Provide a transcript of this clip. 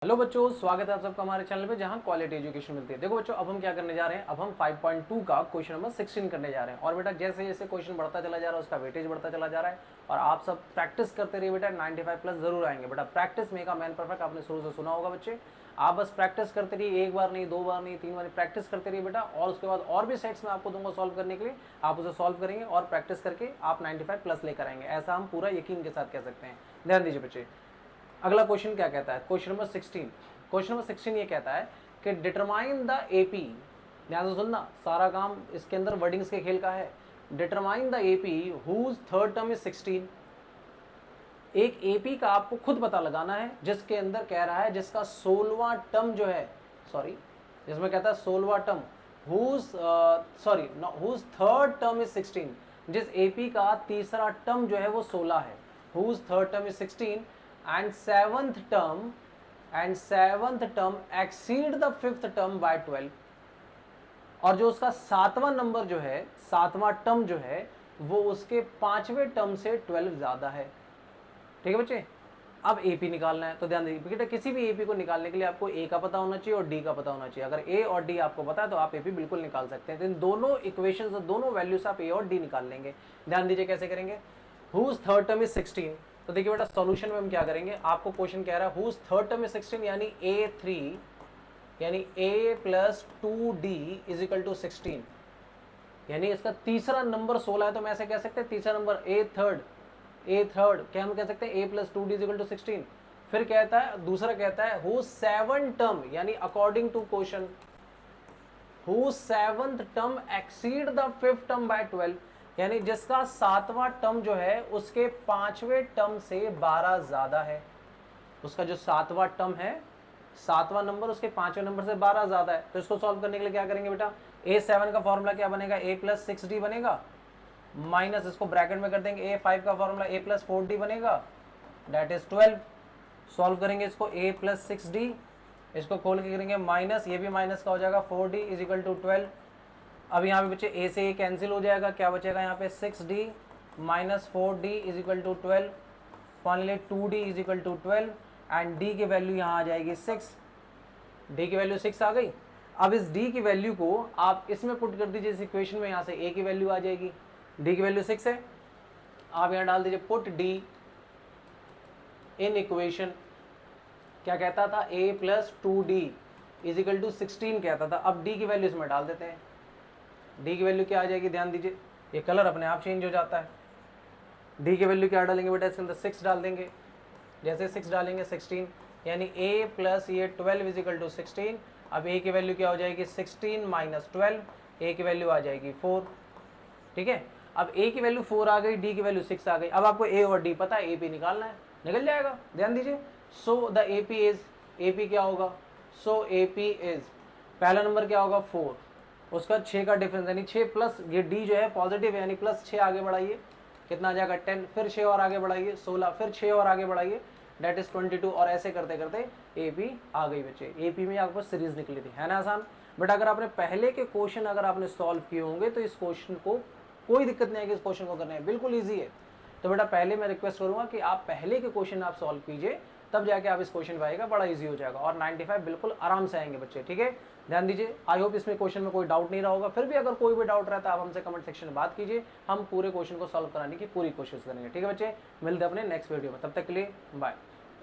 Hello बच्चों, स्वागत है आप सबका हमारे चैनल पे जहां क्वालिटी एजुकेशन मिलती है। देखो बच्चों, अब हम क्या करने जा रहे हैं, अब हम 5.2 का क्वेश्चन नंबर 16 करने जा रहे हैं। और बेटा जैसे जैसे क्वेश्चन बढ़ता चला जा रहा है उसका वेटेज बढ़ता चला जा रहा है और आप सब प्रैक्टिस करते रहिए बेटा, 95 प्लस जरूर आएंगे। बेटा practice make a man perfect, आपने शुरू से सुना होगा बच्चे। आप बस प्रैक्टिस करते रहिए, एक बार नहीं, दो बार नहीं, तीन बार नहीं, प्रैक्टिस करते रहिए बेटा। और उसके बाद और भी सेट्स में आपको दूंगा सॉल्व करने के लिए, आप उसे सॉल्व करेंगे और प्रैक्टिस करके आप 95 प्लस लेकर आएंगे, ऐसा हम पूरा यकीन के साथ कह सकते हैं। ध्यान दीजिए बच्चे, अगला क्वेश्चन क्या कहता है, क्वेश्चन नंबर 16। क्वेश्चन नंबर 16 ये कहता है कि डिटरमाइन द एपी। ध्यान से सुनना, सारा काम इसके अंदर वर्डिंग्स के खेल का है। Determine the AP whose third term is 16। एक एपी का आपको खुद पता लगाना है जिसके अंदर कह रहा है जिसका 16वां टर्म जो है, सॉरी जिसमें कहता है 16वां term, whose third term is 16। जिस एपी का तीसरा टर्म जो है वो 16 है, whose third term is 16 and seventh term exceed the fifth term by 12। और जो उसका सातवां नंबर जो है, सातवां टर्म जो है वो उसके पांचवें टर्म से 12 ज्यादा है। ठीक है बच्चे, अब एपी निकालना है तो ध्यान दीजिए बेटा, किसी भी एपी को निकालने के लिए आपको ए का पता होना चाहिए और डी का पता होना चाहिए। अगर ए और डी आपको पता है तो आप एपी बिल्कुल निकाल सकते हैं। तो इन दोनों इक्वेशन से दोनों वैल्यूज आप ए और डी निकाल लेंगे। ध्यान दीजिए कैसे करेंगे। हुज थर्ड टर्म इज 16, तो देखिए बेटा सॉल्यूशन में हम क्या करेंगे, आपको क्वेश्चन कह रहा है हुज थर्ड टर्म इज 16 यानी a3 यानी a plus 2d is equal to 16, यानी इसका तीसरा नंबर 16 है तो मैं ऐसे कह सकते हैं तीसरा नंबर a थर्ड क्या हम कह सकते हैं a plus 2d is equal to 16। फिर कहता है, दूसरा कहता है हुज सेवन टर्म यानी according to question whose seventh term exceed the fifth term by 12, यानी जिसका सातवां टर्म जो है उसके पांचवें टर्म से 12 ज्यादा है। उसका जो सातवां टर्म है, सातवां नंबर उसके पांचवें नंबर से 12 ज्यादा है। तो इसको सॉल्व करने के लिए क्या करेंगे बेटा, a7 का फॉर्मूला क्या बनेगा, a प्लस 6d बनेगा, माइनस इसको ब्रैकेट में कर देंगे a5 का फॉर्मूला a प्लस 4d बनेगा, दैट इज 12। सॉल्व करेंगे इसको a प्लस 6d, इसको खोल के करेंगे माइनस, ये भी माइनस का हो जाएगा 4d इज इक्वल टू 12। अब यहाँ पे बच्चे a से a कैंसिल हो जाएगा, क्या बचेगा यहाँ पे 6d minus 4d is equal to 12, finally 2d is equal to 12 and d की वैल्यू यहाँ आ जाएगी 6। d की वैल्यू 6 आ गई। अब इस d की वैल्यू को आप इसमें पुट कर दीजिए इस इक्वेशन में, यहाँ से a की वैल्यू आ जाएगी, d की वैल्यू 6 है, आप यहाँ डाल दीजिए पुट d इन इक्वेशन। क्या कहता था, a plus 2d is equal to 16 कहता था। अब d की वैल्यू इसमें डाल देते हैं, डी की वैल्यू क्या आ जाएगी, ध्यान दीजिए ये कलर अपने आप चेंज हो जाता है। डी की वैल्यू क्या डालेंगे बेटा, इसके अंदर 6 डाल देंगे, जैसे 6 डालेंगे 16 यानी a प्लस ये 12 इज इक्वल टू 16। अब a की वैल्यू क्या हो जाएगी 16 माइनस 12, a की वैल्यू आ जाएगी 4। ठीक है, अब a की वैल्यू 4 आ गई, d की वैल्यू 6 आ गई। अब आपको a और d पता है, a p निकालना है, निकल जाएगा। ध्यान दीजिए, सो द a p क्या होगा, सो a p इज, पहला नंबर क्या होगा 4, उसका 6 का डिफरेंस यानी 6 प्लस ये d जो है पॉजिटिव है यानी प्लस 6 आगे बढ़ाइए, कितना आ जाएगा 10, फिर 6 और आगे बढ़ाइए 16, फिर 6 और आगे बढ़ाइए डेट इज 22, और ऐसे करते करते AP आ गई बच्चे। AP में आपको सीरीज निकली थी, है ना आसान। बट अगर आपने पहले के क्वेश्चन अगर आपने सॉल्व किए होंगे तो इस क्वेश्चन को कोई दिक्कत नहीं आएगी, इस क्वेश्चन को करने में बिल्कुल ईजी है। तो बेटा पहले मैं रिक्वेस्ट करूंगा कि आप पहले के क्वेश्चन आप सॉल्व कीजिए, तब जाके आप इस क्वेश्चन पे आएगा, बड़ा इजी हो जाएगा और 95 बिल्कुल आराम से आएंगे बच्चे। ठीक है, ध्यान दीजिए, आई होप इसमें क्वेश्चन में कोई डाउट नहीं रहा होगा। फिर भी अगर कोई भी डाउट रहता है आप हमसे कमेंट सेक्शन में बात कीजिए, हम पूरे क्वेश्चन को सॉल्व कराने की पूरी कोशिश करेंगे। ठीक है बच्चे, मिलते हैं अपने नेक्स्ट वीडियो में, तब तक के लिए बाय।